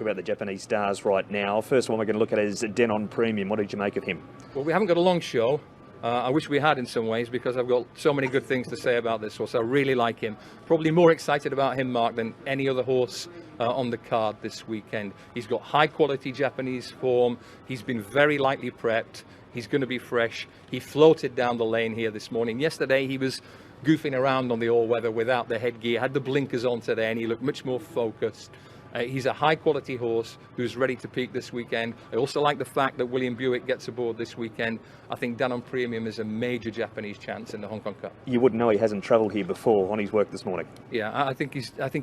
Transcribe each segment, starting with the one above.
about the Japanese stars right now. First one we're going to look at is Denon Premium. What did you make of him? Well, we haven't got a long show. I wish we had in some ways, because I've got so many good things to say about this horse. I really like him. Probably more excited about him, Mark, than any other horse on the card this weekend. He's got high quality Japanese form. He's been very lightly prepped. He's going to be fresh. He floated down the lane here this morning. Yesterday he was goofing around on the all-weather without the headgear, had the blinkers on today, and he looked much more focused. He's a high-quality horse who's ready to peak this weekend. I also like the fact that William Buick gets aboard this weekend. I think Denon Premium is a major Japanese chance in the Hong Kong Cup. You wouldn't know he hasn't travelled here before on his work this morning. Yeah, I think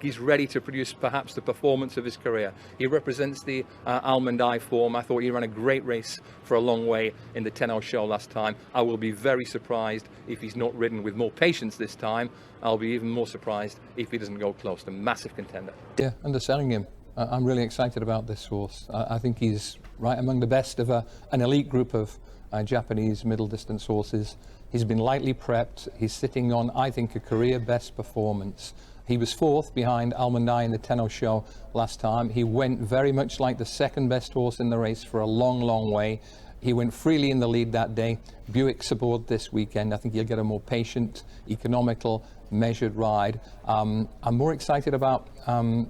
he's ready to produce perhaps the performance of his career. He represents the Almond Eye form. I thought he ran a great race for a long way in the 10-0 show last time. I will be very surprised if he's not ridden with more patience this time. I'll be even more surprised if he doesn't go close. A massive contender. Yeah, underselling him. I'm really excited about this horse. I think he's right among the best of an elite group of Japanese middle distance horses. He's been lightly prepped. He's sitting on, I think, a career best performance. He was fourth behind Almond Eye in the 10-0 show last time. He went very much like the second best horse in the race for a long, long way. He went freely in the lead that day. Buick's aboard this weekend. I think he'll get a more patient, economical, measured ride. I'm more excited about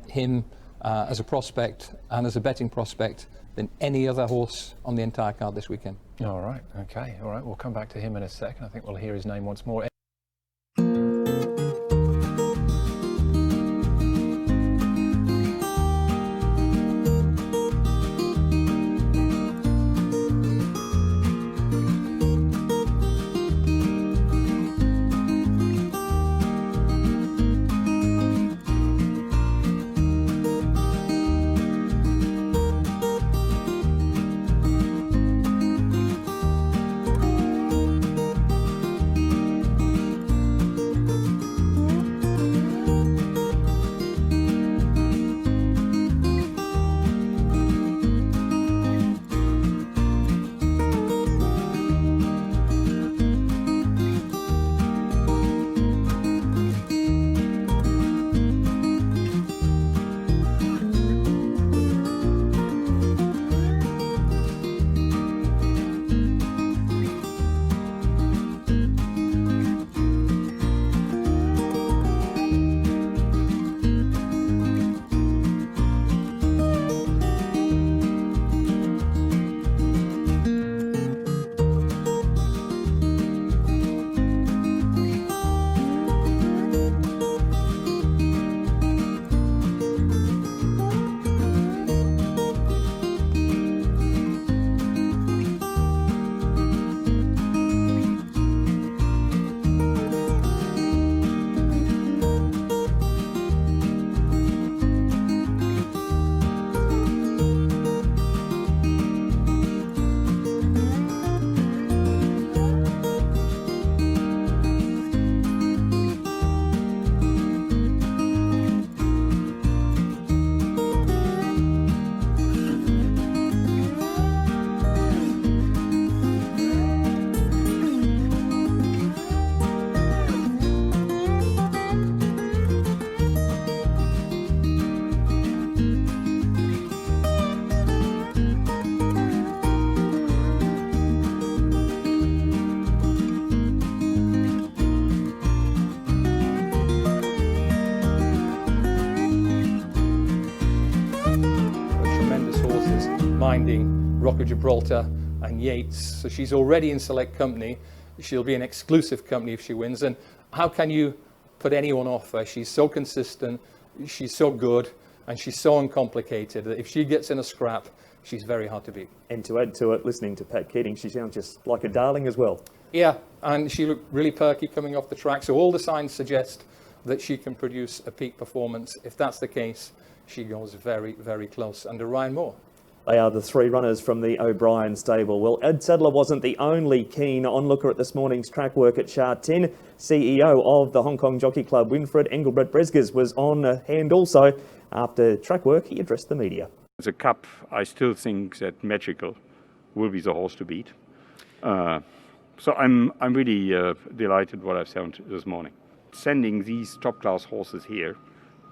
him as a prospect and as a betting prospect than any other horse on the entire card this weekend. All right, okay, all right, we'll come back to him in a second. I think we'll hear his name once more. Minding Rock of Gibraltar and Yates, so she's already in select company. She'll be in exclusive company if she wins. And how can you put anyone off her? She's so consistent, she's so good, and she's so uncomplicated that if she gets in a scrap, she's very hard to beat. And to add to it, listening to Pat Keating, she sounds just like a darling as well. Yeah, and she looked really perky coming off the track, so all the signs suggest that she can produce a peak performance. If that's the case, she goes very, very close under Ryan Moore. They are the three runners from the O'Brien stable. Well, Ed Sadler wasn't the only keen onlooker at this morning's track work at Sha Tin. CEO of the Hong Kong Jockey Club, Winfred Engelbert Bresges, was on hand also. After track work, he addressed the media. As a cup, I still think that Magical will be the horse to beat. So I'm really delighted what I've found this morning. Sending these top-class horses here,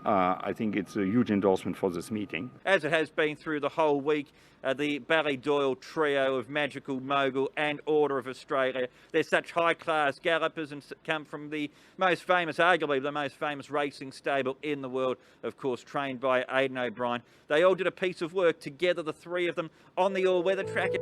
I think it's a huge endorsement for this meeting. As it has been through the whole week, the Ballydoyle trio of Magical, Mogul and Order of Australia. They're such high-class gallopers and come from the most famous, arguably the most famous racing stable in the world, of course, trained by Aidan O'Brien. They all did a piece of work together, the three of them, on the all-weather track.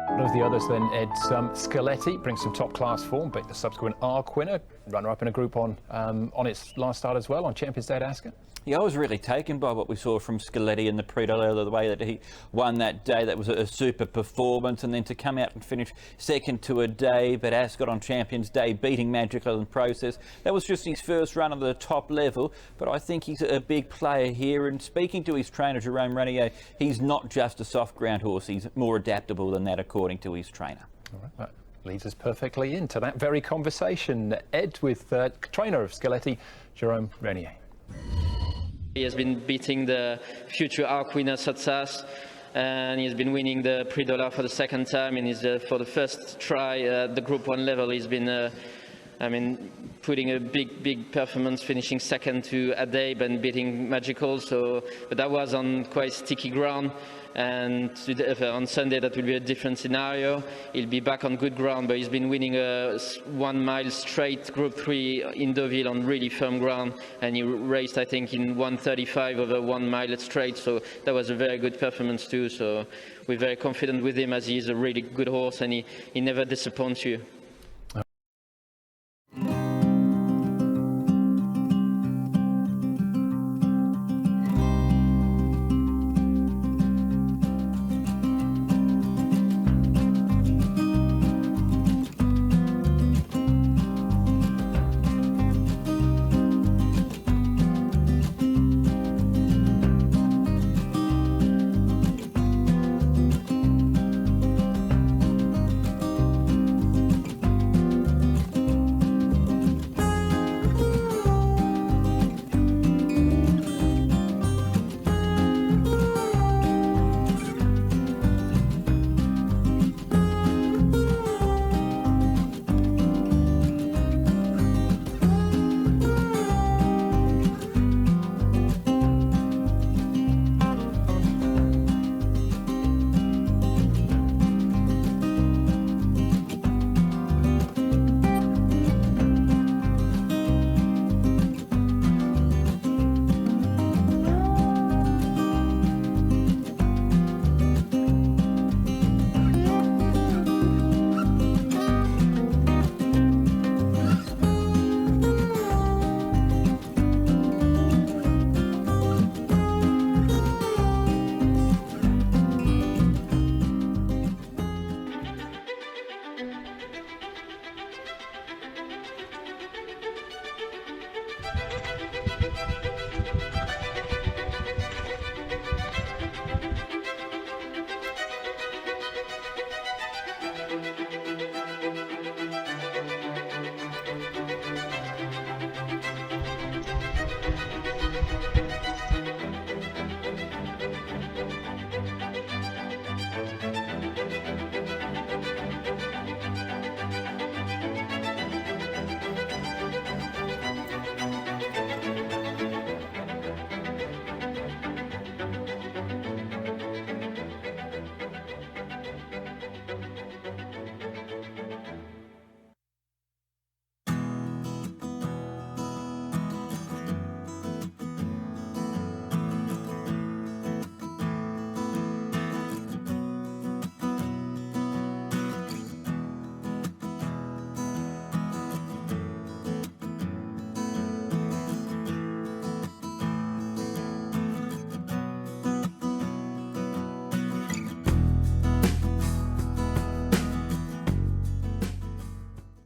One of the others then, Ed, Scaletti brings some top-class form, beat the subsequent ARC winner, runner-up in a group on its last start as well, on Champions Day at Ascot. Yeah, I was really taken by what we saw from Scaletti in the Prix de l'Air, the way that he won that day. That was a super performance, and then to come out and finish second to a day, but Ascot on Champions Day, beating Magical in the process. That was just his first run at the top level, but I think he's a big player here, and speaking to his trainer, Jerome Renier, he's not just a soft ground horse, he's more adaptable than that, according to his trainer. All right, that leads us perfectly into that very conversation, Ed, with trainer of Scaletti, Jerome Renier. He has been beating the future ARC winner Satsas, and he's been winning the Prix de l'Air for the second time, and he's for the first try at the Group 1 level. He's been putting a big performance, finishing second to Adabe and beating Magical. But that was on quite sticky ground, and on Sunday that will be a different scenario. He'll be back on good ground, but he's been winning a 1 mile straight Group 3 in Deauville on really firm ground, and he raced, I think, in 1:35 over 1 mile straight, so that was a very good performance too. So we're very confident with him, as he's a really good horse, and he never disappoints you.